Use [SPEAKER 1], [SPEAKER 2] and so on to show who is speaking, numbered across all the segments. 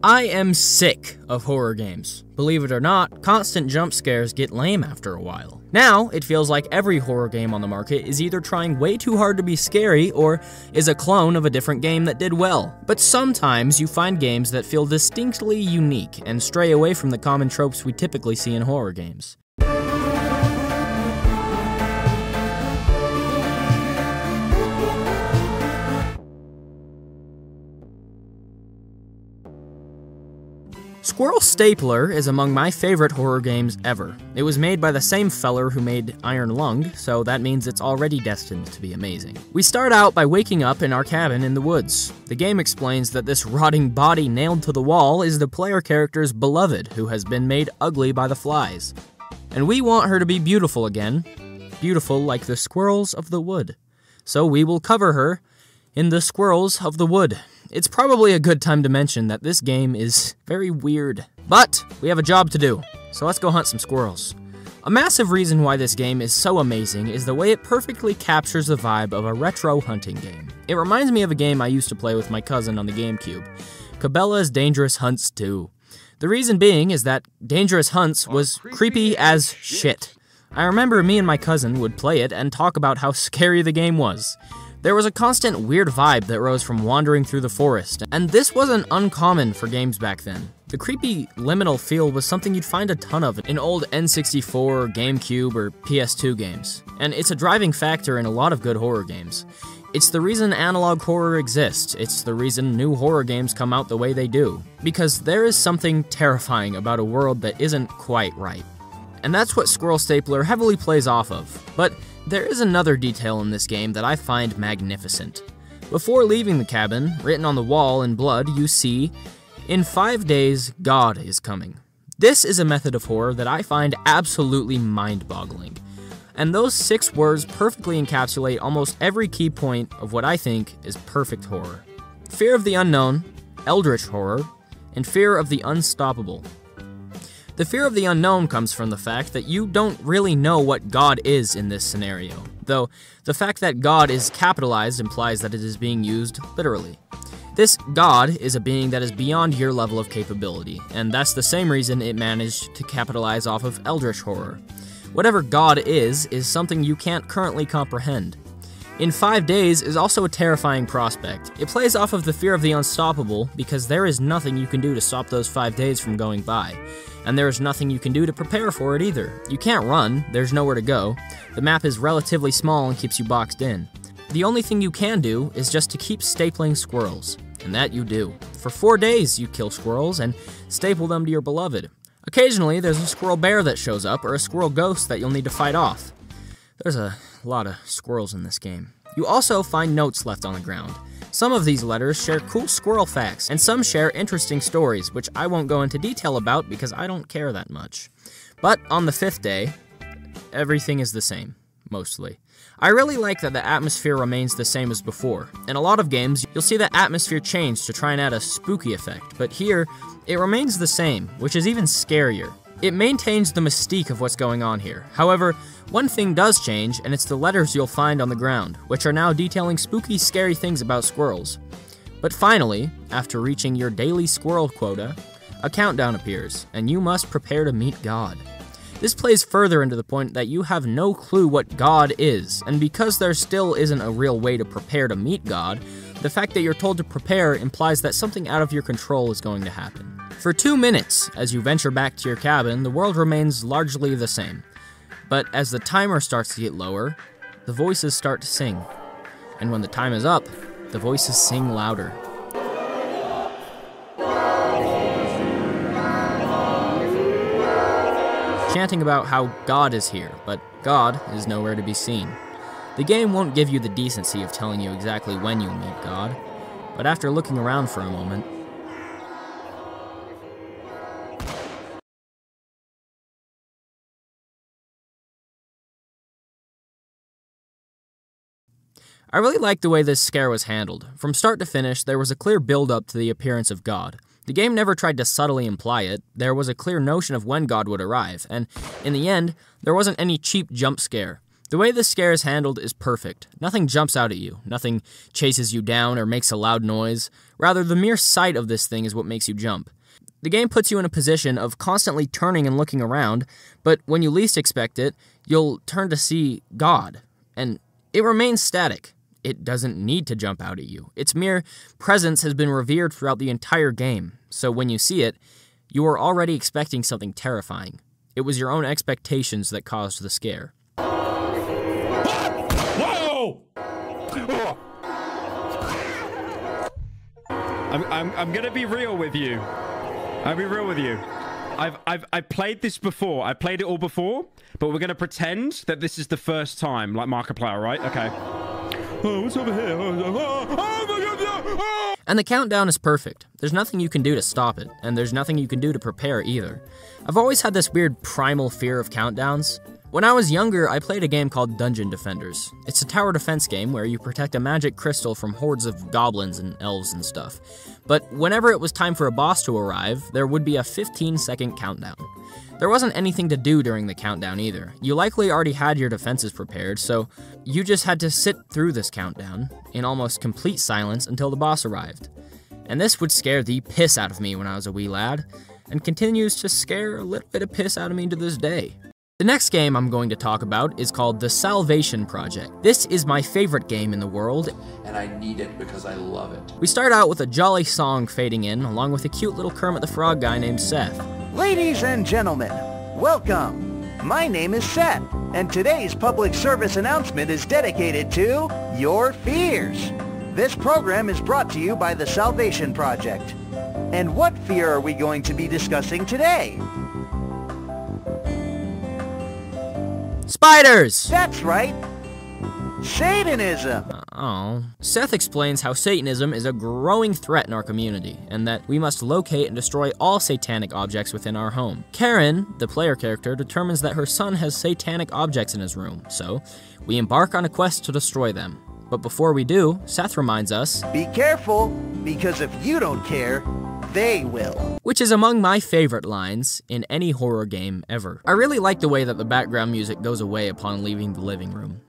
[SPEAKER 1] I am sick of horror games. Believe it or not, constant jump scares get lame after a while. Now, it feels like every horror game on the market is either trying way too hard to be scary or is a clone of a different game that did well. But sometimes you find games that feel distinctly unique and stray away from the common tropes we typically see in horror games. Squirrel Stapler is among my favorite horror games ever. It was made by the same feller who made Iron Lung, so that means it's already destined to be amazing. We start out by waking up in our cabin in the woods. The game explains that this rotting body nailed to the wall is the player character's beloved, who has been made ugly by the flies. And we want her to be beautiful again, beautiful like the squirrels of the wood. So we will cover her in the squirrels of the wood. It's probably a good time to mention that this game is very weird. But we have a job to do, so let's go hunt some squirrels. A massive reason why this game is so amazing is the way it perfectly captures the vibe of a retro hunting game. It reminds me of a game I used to play with my cousin on the GameCube, Cabela's Dangerous Hunts 2. The reason being is that Dangerous Hunts was creepy as shit. I remember me and my cousin would play it and talk about how scary the game was. There was a constant weird vibe that rose from wandering through the forest, and this wasn't uncommon for games back then. The creepy liminal feel was something you'd find a ton of in old N64, GameCube, or PS2 games, and it's a driving factor in a lot of good horror games. It's the reason analog horror exists, it's the reason new horror games come out the way they do, because there is something terrifying about a world that isn't quite right. And that's what Squirrel Stapler heavily plays off of, but there is another detail in this game that I find magnificent. Before leaving the cabin, written on the wall in blood, you see, "In 5 days, God is coming." This is a method of horror that I find absolutely mind-boggling. And those 6 words perfectly encapsulate almost every key point of what I think is perfect horror. Fear of the unknown, eldritch horror, and fear of the unstoppable. The fear of the unknown comes from the fact that you don't really know what God is in this scenario, though the fact that God is capitalized implies that it is being used literally. This God is a being that is beyond your level of capability, and that's the same reason it managed to capitalize off of eldritch horror. Whatever God is something you can't currently comprehend. In 5 days is also a terrifying prospect. It plays off of the fear of the unstoppable because there is nothing you can do to stop those 5 days from going by. And there is nothing you can do to prepare for it either. You can't run, there's nowhere to go. The map is relatively small and keeps you boxed in. The only thing you can do is just to keep stapling squirrels. And that you do. For 4 days you kill squirrels and staple them to your beloved. Occasionally there's a squirrel bear that shows up or a squirrel ghost that you'll need to fight off. There's a lot of squirrels in this game. You also find notes left on the ground. Some of these letters share cool squirrel facts, and some share interesting stories, which I won't go into detail about because I don't care that much. But on the 5th day, everything is the same, mostly. I really like that the atmosphere remains the same as before. In a lot of games, you'll see the atmosphere change to try and add a spooky effect, but here, it remains the same, which is even scarier. It maintains the mystique of what's going on here. However, one thing does change, and it's the letters you'll find on the ground, which are now detailing spooky, scary things about squirrels. But finally, after reaching your daily squirrel quota, a countdown appears, and you must prepare to meet God. This plays further into the point that you have no clue what God is, and because there still isn't a real way to prepare to meet God, the fact that you're told to prepare implies that something out of your control is going to happen. For 2 minutes, as you venture back to your cabin, the world remains largely the same. But as the timer starts to get lower, the voices start to sing. And when the time is up, the voices sing louder. Chanting about how God is here, but God is nowhere to be seen. The game won't give you the decency of telling you exactly when you'll meet God, but after looking around for a moment, I really liked the way this scare was handled. From start to finish, there was a clear build-up to the appearance of God. The game never tried to subtly imply it. There was a clear notion of when God would arrive, and in the end, there wasn't any cheap jump scare. The way this scare is handled is perfect. Nothing jumps out at you, nothing chases you down or makes a loud noise. Rather, the mere sight of this thing is what makes you jump. The game puts you in a position of constantly turning and looking around, but when you least expect it, you'll turn to see God. And it remains static. It doesn't need to jump out at you. Its mere presence has been revered throughout the entire game, so when you see it, you are already expecting something terrifying. It was your own expectations that caused the scare.
[SPEAKER 2] Whoa! I'm gonna be real with you. I'll be real with you. I've played this before. I played it all before, but we're gonna pretend that this is the first time, like Markiplier, right? Okay. Oh, what's over here?
[SPEAKER 1] And the countdown is perfect. There's nothing you can do to stop it, and there's nothing you can do to prepare either. I've always had this weird primal fear of countdowns. When I was younger, I played a game called Dungeon Defenders. It's a tower defense game where you protect a magic crystal from hordes of goblins and elves and stuff. But whenever it was time for a boss to arrive, there would be a 15-second countdown. There wasn't anything to do during the countdown either. You likely already had your defenses prepared, so you just had to sit through this countdown in almost complete silence until the boss arrived. And this would scare the piss out of me when I was a wee lad, and continues to scare a little bit of piss out of me to this day. The next game I'm going to talk about is called The Salvation Project. This is my favorite game in the world,
[SPEAKER 3] and I need it because I love it.
[SPEAKER 1] We start out with a jolly song fading in, along with a cute little Kermit the Frog guy named Seth.
[SPEAKER 4] Ladies and gentlemen, welcome. My name is Seth, and today's public service announcement is dedicated to your fears. This program is brought to you by The Salvation Project. And what fear are we going to be discussing today?
[SPEAKER 1] Spiders!
[SPEAKER 4] That's right. Satanism!
[SPEAKER 1] Oh. Seth explains how Satanism is a growing threat in our community, and that we must locate and destroy all satanic objects within our home. Karen, the player character, determines that her son has satanic objects in his room, so we embark on a quest to destroy them. But before we do, Seth reminds us,
[SPEAKER 4] be careful, because if you don't care, they will.
[SPEAKER 1] Which is among my favorite lines in any horror game ever. I really like the way that the background music goes away upon leaving the living room.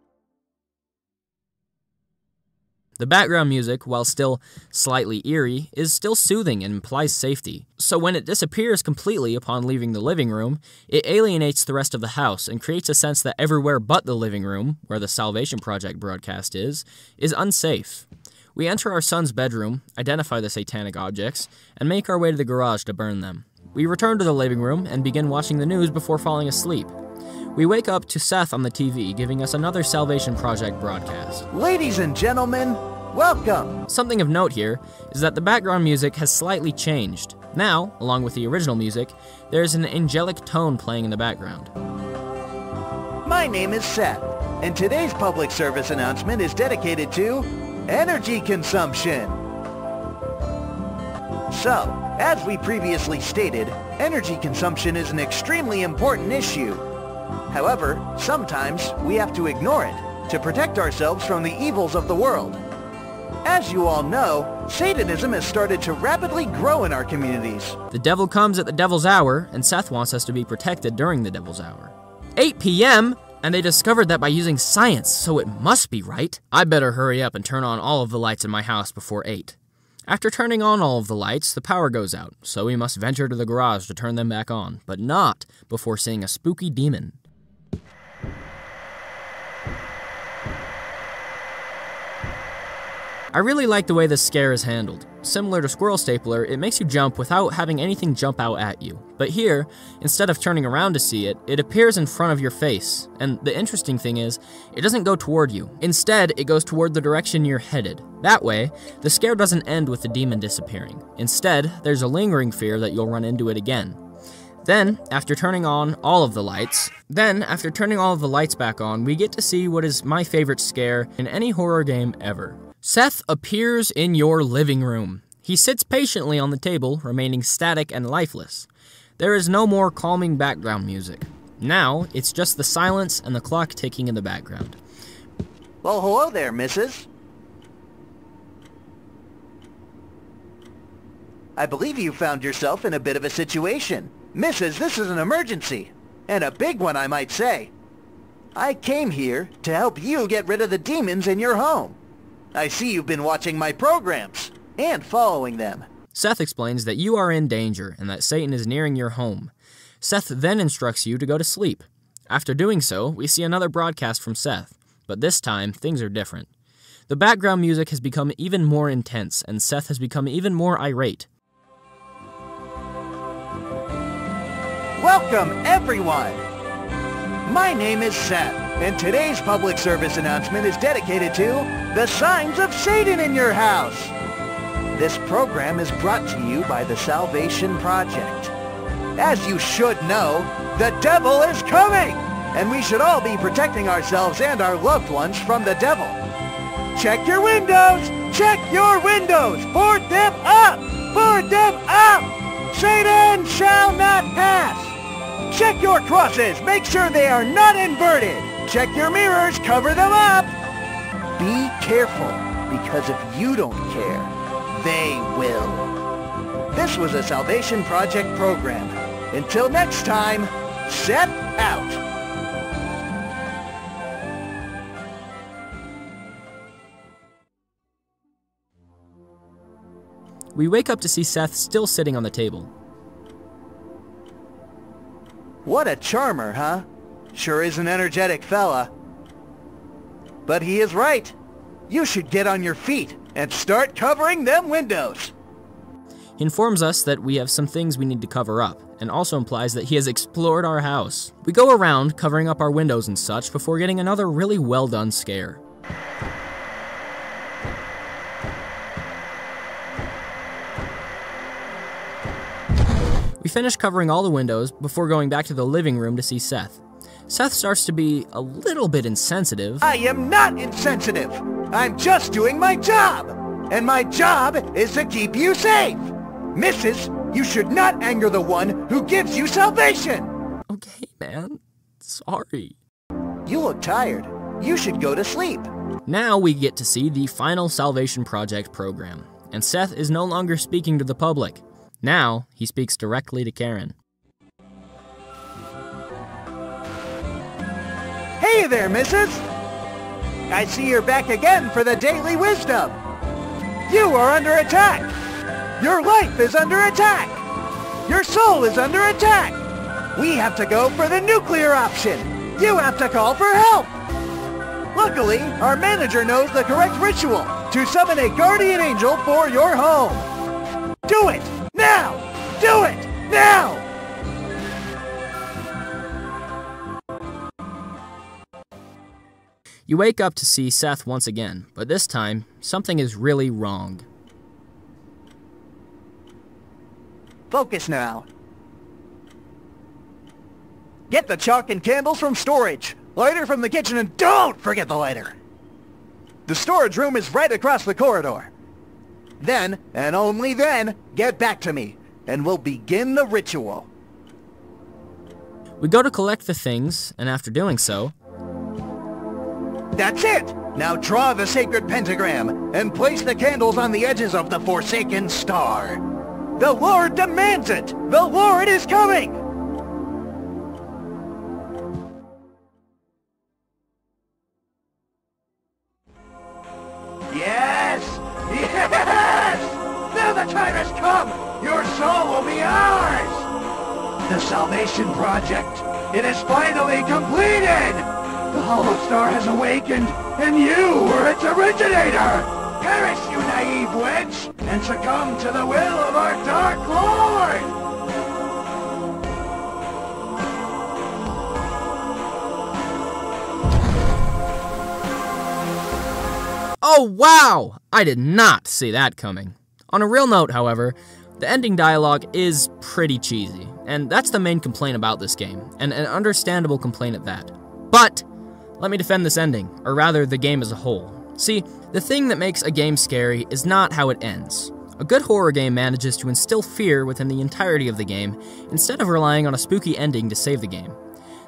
[SPEAKER 1] The background music, while still slightly eerie, is still soothing and implies safety. So when it disappears completely upon leaving the living room, it alienates the rest of the house and creates a sense that everywhere but the living room, where the Salvation Project broadcast is unsafe. We enter our son's bedroom, identify the satanic objects, and make our way to the garage to burn them. We return to the living room and begin watching the news before falling asleep. We wake up to Seth on the TV giving us another Salvation Project broadcast.
[SPEAKER 4] Ladies and gentlemen, welcome!
[SPEAKER 1] Something of note here is that the background music has slightly changed. Now, along with the original music, there's an angelic tone playing in the background.
[SPEAKER 4] My name is Seth, and today's public service announcement is dedicated to energy consumption. So, as we previously stated, energy consumption is an extremely important issue. However, sometimes we have to ignore it to protect ourselves from the evils of the world. As you all know, Satanism has started to rapidly grow in our communities.
[SPEAKER 1] The devil comes at the devil's hour, and Seth wants us to be protected during the devil's hour. 8 p.m.? And they discovered that by using science, so it must be right. I better hurry up and turn on all of the lights in my house before 8. After turning on all of the lights, the power goes out, so we must venture to the garage to turn them back on, but not before seeing a spooky demon. I really like the way this scare is handled. Similar to Squirrel Stapler, it makes you jump without having anything jump out at you. But here, instead of turning around to see it, it appears in front of your face. And the interesting thing is, it doesn't go toward you. Instead, it goes toward the direction you're headed. That way, the scare doesn't end with the demon disappearing. Instead, there's a lingering fear that you'll run into it again. Then, after turning all of the lights back on, we get to see what is my favorite scare in any horror game ever. Seth appears in your living room. He sits patiently on the table, remaining static and lifeless. There is no more calming background music. Now, it's just the silence and the clock ticking in the background.
[SPEAKER 4] Well, hello there, missus. I believe you found yourself in a bit of a situation. Missus, this is an emergency. And a big one, I might say. I came here to help you get rid of the demons in your home. I see you've been watching my programs and following them.
[SPEAKER 1] Seth explains that you are in danger and that Satan is nearing your home. Seth then instructs you to go to sleep. After doing so, we see another broadcast from Seth, but this time, things are different. The background music has become even more intense, and Seth has become even more irate.
[SPEAKER 4] Welcome, everyone! My name is Seth, and today's public service announcement is dedicated to the signs of Satan in your house. This program is brought to you by the Salvation Project. As you should know, the devil is coming, and we should all be protecting ourselves and our loved ones from the devil. Check your windows! Check your windows! Board them up! Board them up! Satan shall not pass! Check your crosses! Make sure they are not inverted! Check your mirrors! Cover them up! Be careful, because if you don't care, they will. This was a Salvation Project program. Until next time, Seth out!
[SPEAKER 1] We wake up to see Seth still sitting on the table.
[SPEAKER 4] What a charmer, huh? Sure is an energetic fella. But he is right. You should get on your feet and start covering them windows.
[SPEAKER 1] He informs us that we have some things we need to cover up, and also implies that he has explored our house. We go around covering up our windows and such before getting another really well done scare. We finish covering all the windows before going back to the living room to see Seth. Seth starts to be a little bit insensitive.
[SPEAKER 4] I am not insensitive. I'm just doing my job. And my job is to keep you safe. Mrs., you should not anger the one who gives you salvation.
[SPEAKER 1] Okay, man. Sorry.
[SPEAKER 4] You look tired. You should go to sleep.
[SPEAKER 1] Now we get to see the final Salvation Project program, and Seth is no longer speaking to the public. Now, he speaks directly to Karen.
[SPEAKER 4] Hey there, Mrs. I see you're back again for the Daily Wisdom. You are under attack. Your life is under attack. Your soul is under attack. We have to go for the nuclear option. You have to call for help. Luckily, our manager knows the correct ritual to summon a guardian angel for your home. Do it! Now! Do it! Now!
[SPEAKER 1] You wake up to see Seth once again, but this time, something is really wrong.
[SPEAKER 4] Focus now. Get the chalk and candles from storage. Lighter from the kitchen, and don't forget the lighter. The storage room is right across the corridor. Then, and only then, get back to me, and we'll begin the ritual.
[SPEAKER 1] We go to collect the things, and after doing so...
[SPEAKER 4] That's it! Now draw the sacred pentagram, and place the candles on the edges of the Forsaken Star. The Lord demands it! The Lord is coming! Yes! Yes! Now the time has come! Your soul will be ours! The Salvation Project, it is finally completed! The Hollow Star has awakened, and you were its originator! Perish, you naive wench, and succumb to the will of our Dark Lord!
[SPEAKER 1] Oh, wow! I did not see that coming. On a real note, however, the ending dialogue is pretty cheesy, and that's the main complaint about this game, and an understandable complaint at that. But, let me defend this ending, or rather, the game as a whole. See, the thing that makes a game scary is not how it ends. A good horror game manages to instill fear within the entirety of the game, instead of relying on a spooky ending to save the game.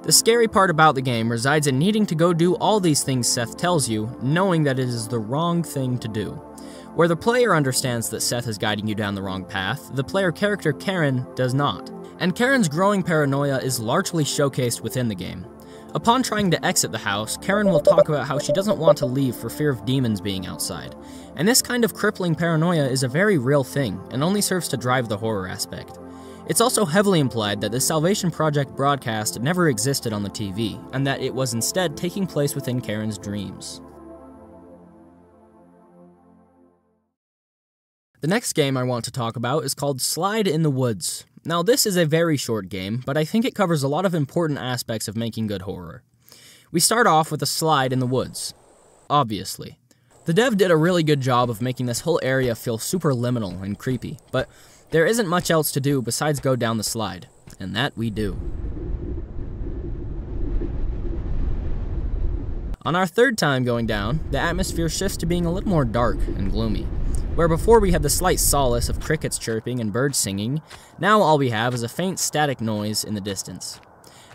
[SPEAKER 1] The scary part about the game resides in needing to go do all these things Seth tells you, knowing that it is the wrong thing to do. Where the player understands that Seth is guiding you down the wrong path, the player character Karen does not. And Karen's growing paranoia is largely showcased within the game. Upon trying to exit the house, Karen will talk about how she doesn't want to leave for fear of demons being outside. And this kind of crippling paranoia is a very real thing, and only serves to drive the horror aspect. It's also heavily implied that the Salvation Project broadcast never existed on the TV, and that it was instead taking place within Karen's dreams. The next game I want to talk about is called Slide in the Woods. Now, this is a very short game, but I think it covers a lot of important aspects of making good horror. We start off with a slide in the woods. Obviously. The dev did a really good job of making this whole area feel super liminal and creepy, but there isn't much else to do besides go down the slide. And that we do. On our third time going down, the atmosphere shifts to being a little more dark and gloomy. Where before we had the slight solace of crickets chirping and birds singing, now all we have is a faint static noise in the distance.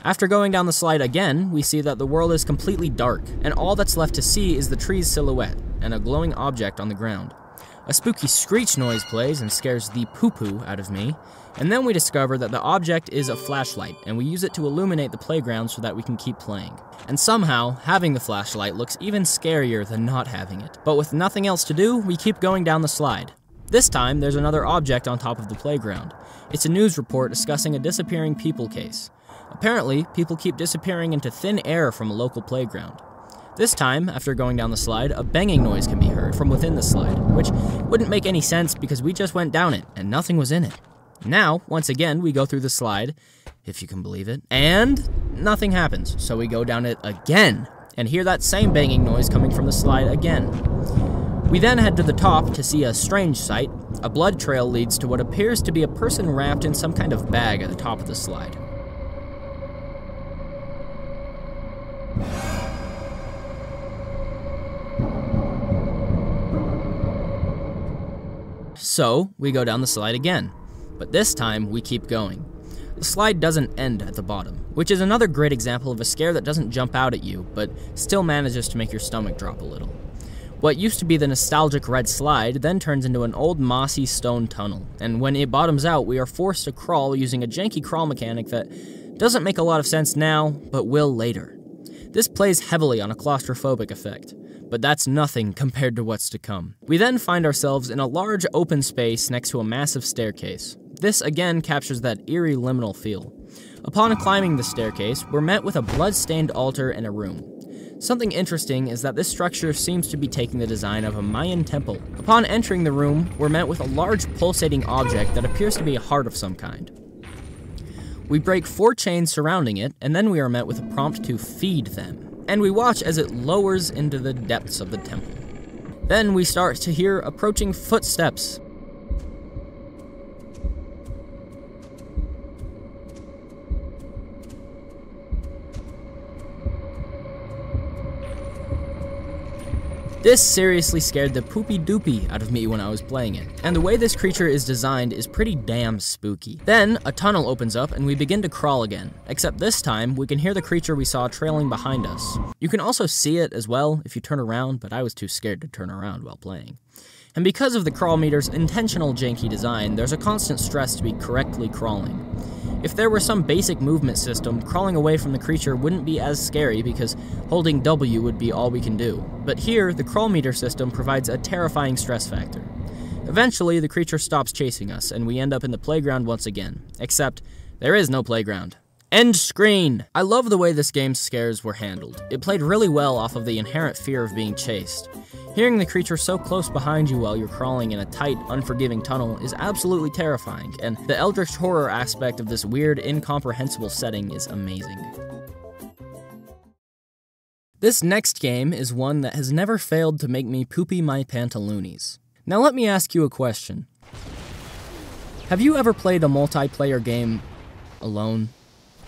[SPEAKER 1] After going down the slide again, we see that the world is completely dark, and all that's left to see is the tree's silhouette and a glowing object on the ground. A spooky screech noise plays and scares the poo-poo out of me, and then we discover that the object is a flashlight, and we use it to illuminate the playground so that we can keep playing. And somehow, having the flashlight looks even scarier than not having it. But with nothing else to do, we keep going down the slide. This time, there's another object on top of the playground. It's a news report discussing a disappearing people case. Apparently, people keep disappearing into thin air from a local playground. This time, after going down the slide, a banging noise can be heard from within the slide, which wouldn't make any sense because we just went down it and nothing was in it. Now, once again, we go through the slide, if you can believe it, and nothing happens, so we go down it again, and hear that same banging noise coming from the slide again. We then head to the top to see a strange sight. A blood trail leads to what appears to be a person wrapped in some kind of bag at the top of the slide. So, we go down the slide again. But this time, we keep going. The slide doesn't end at the bottom, which is another great example of a scare that doesn't jump out at you, but still manages to make your stomach drop a little. What used to be the nostalgic red slide then turns into an old mossy stone tunnel, and when it bottoms out, we are forced to crawl using a janky crawl mechanic that doesn't make a lot of sense now, but will later. This plays heavily on a claustrophobic effect, but that's nothing compared to what's to come. We then find ourselves in a large open space next to a massive staircase. This again captures that eerie liminal feel. Upon climbing the staircase, we're met with a blood-stained altar and a room. Something interesting is that this structure seems to be taking the design of a Mayan temple. Upon entering the room, we're met with a large pulsating object that appears to be a heart of some kind. We break 4 chains surrounding it, and then we are met with a prompt to feed them. And we watch as it lowers into the depths of the temple. Then we start to hear approaching footsteps. This seriously scared the poopy doopy out of me when I was playing it, and the way this creature is designed is pretty damn spooky. Then, a tunnel opens up and we begin to crawl again, except this time, we can hear the creature we saw trailing behind us. You can also see it as well if you turn around, but I was too scared to turn around while playing. And because of the crawl meter's intentional janky design, there's a constant stress to be correctly crawling. If there were some basic movement system, crawling away from the creature wouldn't be as scary because holding W would be all we can do. But here, the crawl meter system provides a terrifying stress factor. Eventually, the creature stops chasing us, and we end up in the playground once again. Except, there is no playground. End screen! I love the way this game's scares were handled. It played really well off of the inherent fear of being chased. Hearing the creature so close behind you while you're crawling in a tight, unforgiving tunnel is absolutely terrifying, and the eldritch horror aspect of this weird, incomprehensible setting is amazing. This next game is one that has never failed to make me poopy my pantaloonies. Now let me ask you a question. Have you ever played a multiplayer game alone?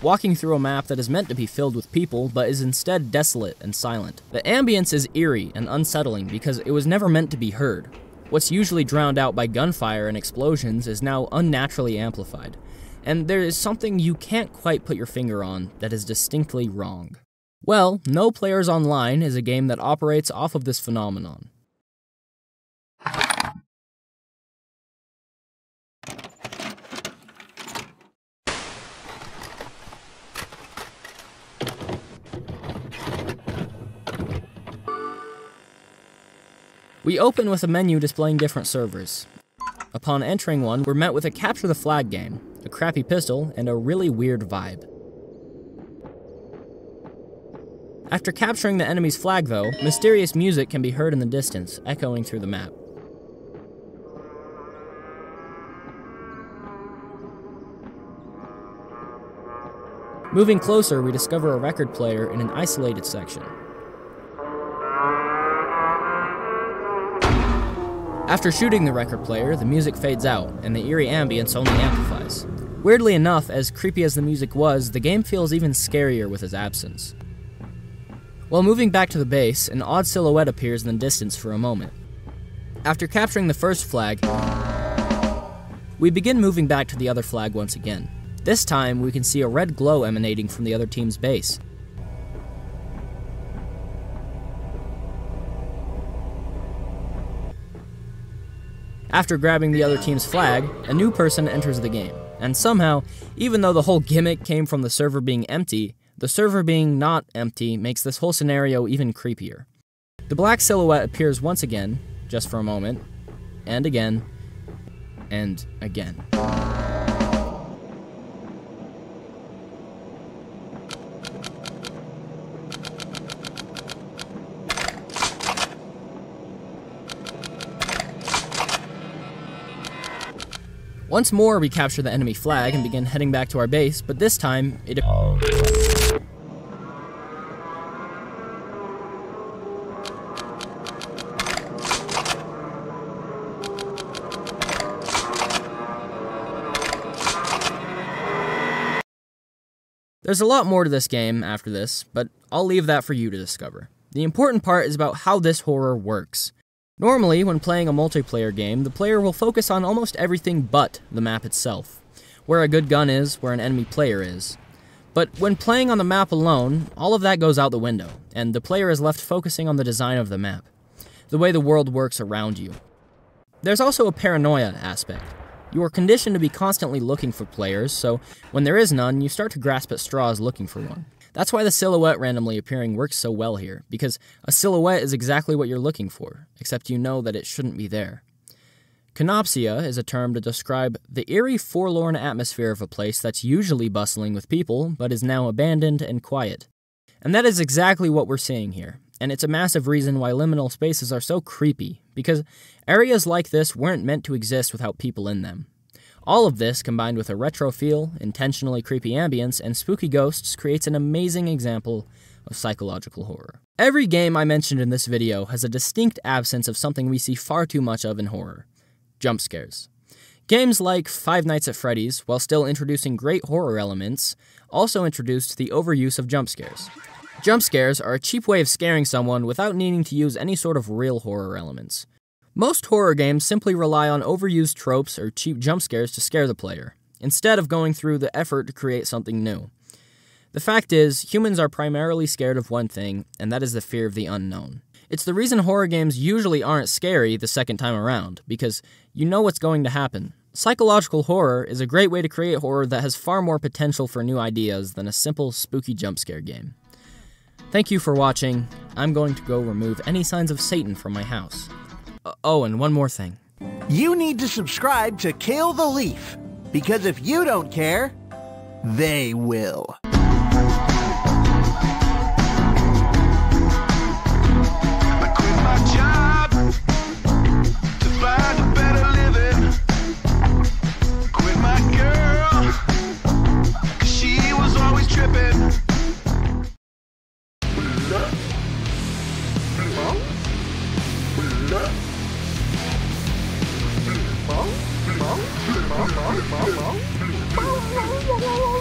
[SPEAKER 1] Walking through a map that is meant to be filled with people, but is instead desolate and silent. The ambience is eerie and unsettling because it was never meant to be heard. What's usually drowned out by gunfire and explosions is now unnaturally amplified. And there is something you can't quite put your finger on that is distinctly wrong. Well, No Players Online is a game that operates off of this phenomenon. We open with a menu displaying different servers. Upon entering one, we're met with a capture the flag game, a crappy pistol, and a really weird vibe. After capturing the enemy's flag though, mysterious music can be heard in the distance, echoing through the map. Moving closer, we discover a record player in an isolated section. After shooting the record player, the music fades out, and the eerie ambience only amplifies. Weirdly enough, as creepy as the music was, the game feels even scarier with its absence. While moving back to the base, an odd silhouette appears in the distance for a moment. After capturing the first flag, we begin moving back to the other flag once again. This time, we can see a red glow emanating from the other team's base. After grabbing the other team's flag, a new person enters the game, and somehow, even though the whole gimmick came from the server being empty, the server being not empty makes this whole scenario even creepier. The black silhouette appears once again, just for a moment, and again, and again. Once more, we capture the enemy flag and begin heading back to our base, but this time, There's a lot more to this game after this, but I'll leave that for you to discover. The important part is about how this horror works. Normally, when playing a multiplayer game, the player will focus on almost everything but the map itself. Where a good gun is, where an enemy player is. But when playing on the map alone, all of that goes out the window, and the player is left focusing on the design of the map, the way the world works around you. There's also a paranoia aspect. You are conditioned to be constantly looking for players, so when there is none, you start to grasp at straws looking for one. That's why the silhouette randomly appearing works so well here, because a silhouette is exactly what you're looking for, except you know that it shouldn't be there. Canopsia is a term to describe the eerie, forlorn atmosphere of a place that's usually bustling with people, but is now abandoned and quiet. And that is exactly what we're seeing here, and it's a massive reason why liminal spaces are so creepy, because areas like this weren't meant to exist without people in them. All of this, combined with a retro feel, intentionally creepy ambience, and spooky ghosts, creates an amazing example of psychological horror. Every game I mentioned in this video has a distinct absence of something we see far too much of in horror: jump scares. Games like Five Nights at Freddy's, while still introducing great horror elements, also introduced the overuse of jump scares. Jump scares are a cheap way of scaring someone without needing to use any sort of real horror elements. Most horror games simply rely on overused tropes or cheap jump scares to scare the player, instead of going through the effort to create something new. The fact is, humans are primarily scared of one thing, and that is the fear of the unknown. It's the reason horror games usually aren't scary the second time around, because you know what's going to happen. Psychological horror is a great way to create horror that has far more potential for new ideas than a simple spooky jump scare game. Thank you for watching. I'm going to go remove any signs of Satan from my house. Oh, and one more thing.
[SPEAKER 4] You need to subscribe to Kill the Leaf, because if you don't care, they will.
[SPEAKER 5] I quit my job to find a better living. Quit my girl, 'cause she was always tripping. Bong, bong, bong, bong, bong, bong.